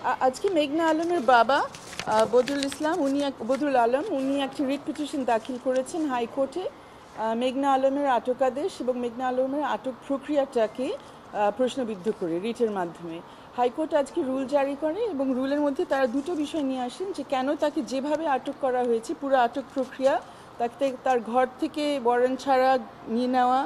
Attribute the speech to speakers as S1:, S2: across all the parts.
S1: আজকে মেঘনা আলমের বাবা বদরুল আলম উনি একটি রিট পিটিশন দাখিল করেছেন হাইকোর্টে মেঘনা আলমের আটকাদেশ এবং মেঘনা আলমের আটক প্রক্রিয়াটাকে প্রশ্নবিদ্ধ করে রিটের মাধ্যমে হাইকোর্ট আজকে রুল জারি করে এবং রুলের মধ্যে তারা দুটো বিষয় নিয়ে আসেন যে কেন তাকে যেভাবে আটক করা হয়েছে পুরো আটক প্রক্রিয়া তাকে তার ঘর থেকে ওয়ারেন্ট ছাড়া নিয়ে নেওয়া,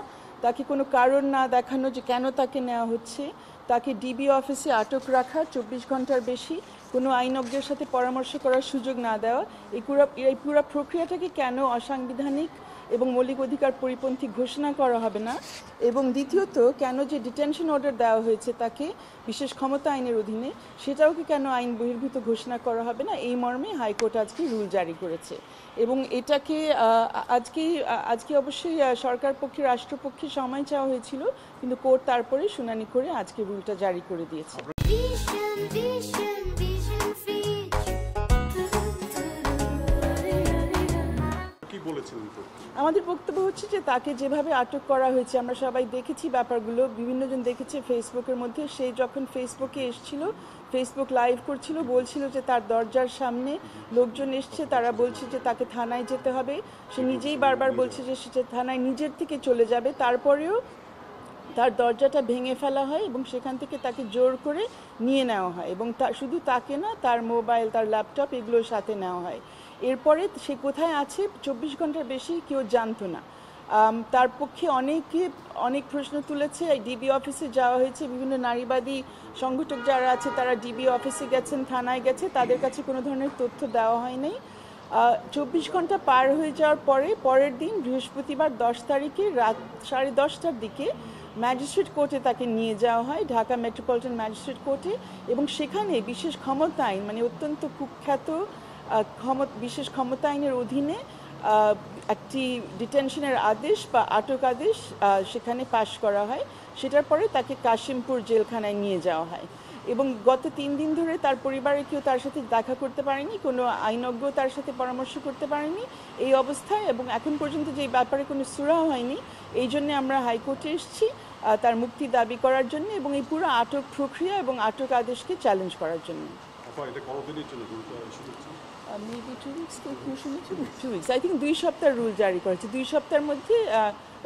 S1: তাকে কোনো কারণ না দেখানো যে কেন তাকে নেওয়া হচ্ছে, তাকে ডিবি অফিসে আটক রাখা 24 ঘন্টার বেশি, কোনো আইনজ্ঞের সাথে পরামর্শ করার সুযোগ না দেওয়া, এই পুরো প্রক্রিয়াটাকে কেন অসাংবিধানিক এবং মৌলিক অধিকার পরিপন্থী ঘোষণা করা হবে না, এবং দ্বিতীয়ত কেন যে ডিটেনশন অর্ডার দেওয়া হয়েছে তাকে বিশেষ ক্ষমতা আইনের অধীনে সেটাও কি কেন আইন বহির্ভূত ঘোষণা করা হবে না, এই মর্মে হাইকোর্ট আজকে রুল জারি করেছে। এবং এটাকে আজকে অবশ্যই সরকার পক্ষে রাষ্ট্রপক্ষে সময় চাওয়া হয়েছিল, কিন্তু কোর্ট তারপরে শুনানি করে আজকে রুলটা জারি করে দিয়েছে। আমাদের বক্তব্য হচ্ছে যে তাকে যেভাবে আটক করা হয়েছে আমরা সবাই দেখেছি ব্যাপারগুলো, বিভিন্নজন দেখেছে ফেসবুকের মধ্যে। সে যখন ফেসবুকে এসেছিল, ফেসবুক লাইভ করছিল, বলছিল যে তার দরজার সামনে লোকজন এসছে, তারা বলছে যে তাকে থানায় যেতে হবে, সে নিজেই বারবার বলছে যে সে থানায় নিজের থেকে চলে যাবে, তারপরেও তার দরজাটা ভেঙে ফেলা হয় এবং সেখান থেকে তাকে জোর করে নিয়ে নেওয়া হয় এবং শুধু তাকে না, তার মোবাইল, তার ল্যাপটপ এগুলোর সাথে নেওয়া হয়। এরপরে সে কোথায় আছে 24 ঘন্টার বেশি কেউ জানতো না। তার পক্ষে অনেক প্রশ্ন তুলেছে। ডিবি অফিসে যাওয়া হয়েছে, বিভিন্ন নারীবাদী সংগঠক যারা আছে তারা ডিবি অফিসে গেছেন, থানায় গেছে, তাদের কাছে কোনো ধরনের তথ্য দেওয়া হয় নাই। 24 ঘন্টা পার হয়ে যাওয়ার পরের দিন বৃহস্পতিবার 10 তারিখে রাত 10:30টার দিকে ম্যাজিস্ট্রেট কোর্টে তাকে নিয়ে যাওয়া হয়, ঢাকা মেট্রোপলিটন ম্যাজিস্ট্রেট কোর্টে, এবং সেখানে বিশেষ ক্ষমতা আইন মানে অত্যন্ত কুখ্যাত বিশেষ ক্ষমতা আইনের অধীনে একটি ডিটেনশনের আদেশ বা আটক আদেশ সেখানে পাশ করা হয়। সেটার পরে তাকে কাশিমপুর জেলখানায় নিয়ে যাওয়া হয় এবং গত 3 দিন ধরে তার পরিবারে কেউ তার সাথে দেখা করতে পারেনি, কোনো আইনজ্ঞ তার সাথে পরামর্শ করতে পারেনি এই অবস্থায়, এবং এখন পর্যন্ত যে ব্যাপারে কোনো সুরাহা হয়নি। এই জন্যে আমরা হাইকোর্টে এসেছি তার মুক্তি দাবি করার জন্য এবং এই পুরো আটক প্রক্রিয়া এবং আটক আদেশকে চ্যালেঞ্জ করার জন্য। Maybe 2 weeks, 2 weeks, I think 2 সপ্তাহ রুল জারি করেছে। 2 সপ্তাহের মধ্যে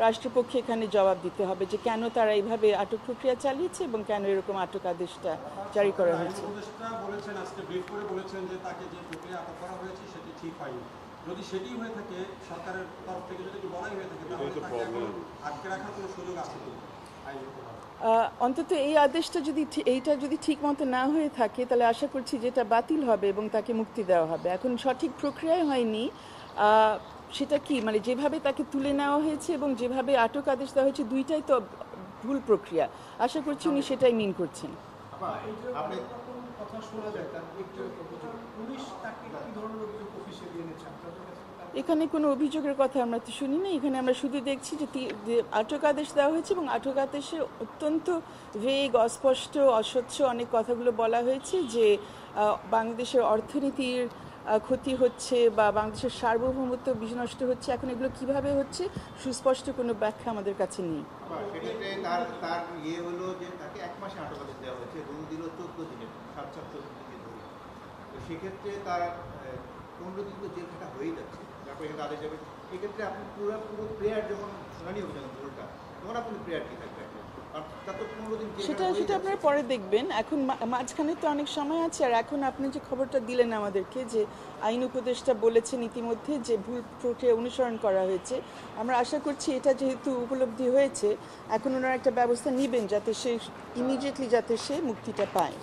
S1: রাষ্ট্রপক্ষে এখানে জবাব দিতে হবে যে কেন তারা এইভাবে আটক প্রক্রিয়া চালিয়েছে এবং কেন এরকম আটক আদেশটা জারি করা হয়েছে।
S2: যদি সেটি হয়ে থাকে, সরকারের তরফ থেকে যদি বলাই হয়ে থাকে, তাহলে তাকে আটকে রাখার কোনো সুযোগ আছে
S1: অন্তত এই আদেশটা যদি ঠিক মতো না হয়ে থাকে তাহলে আশা করছি যেটা বাতিল হবে এবং তাকে মুক্তি দেওয়া হবে। এখন সঠিক প্রক্রিয়ায় হয়নি, সেটা কি মানে যেভাবে তাকে তুলে নেওয়া হয়েছে এবং যেভাবে আটক আদেশ দেওয়া হয়েছে দুইটাই তো ভুল প্রক্রিয়া। আশা করছি উনি সেটাই মিন করছেন। এখানে কোনো অভিযোগের কথা আমরা তো শুনি না। এখানে আমরা শুধু দেখছি যে আটক আদেশ দেওয়া হয়েছে এবং আটক আদেশে অত্যন্ত ভেগ, অস্পষ্ট, অস্বচ্ছ অনেক কথাগুলো বলা হয়েছে যে বাংলাদেশের অর্থনীতির ক্ষতি হচ্ছে বা বাংলাদেশের সার্বভৌমত্ব বিনষ্ট হচ্ছে। এখন এগুলো কিভাবে হচ্ছে সুস্পষ্ট কোনো ব্যাখ্যা আমাদের কাছে নেই।
S3: সেক্ষেত্রে তার 15 দিন তো জেল থাকা হয়েই যাচ্ছে, তারপরে এখানে আদেশ যাবে। এক্ষেত্রে আপনি পুরো প্রেয়ার যখন শুনানি হবে যখন ভুলটা, তখন আপনি প্রেয়ার কি থাকবে?
S1: সেটা আপনারা পরে দেখবেন। এখন মাঝখানে তো অনেক সময় আছে। আর এখন আপনি যে খবরটা দিলেন আমাদেরকে যে আইন উপদেষ্টা বলেছেন ইতিমধ্যে যে ভুল প্রক্রিয়া অনুসরণ করা হয়েছে, আমরা আশা করছি এটা যেহেতু উপলব্ধি হয়েছে এখন ওনারা একটা ব্যবস্থা নেবেন যাতে সে ইমিডিয়েটলি মুক্তিটা পায়।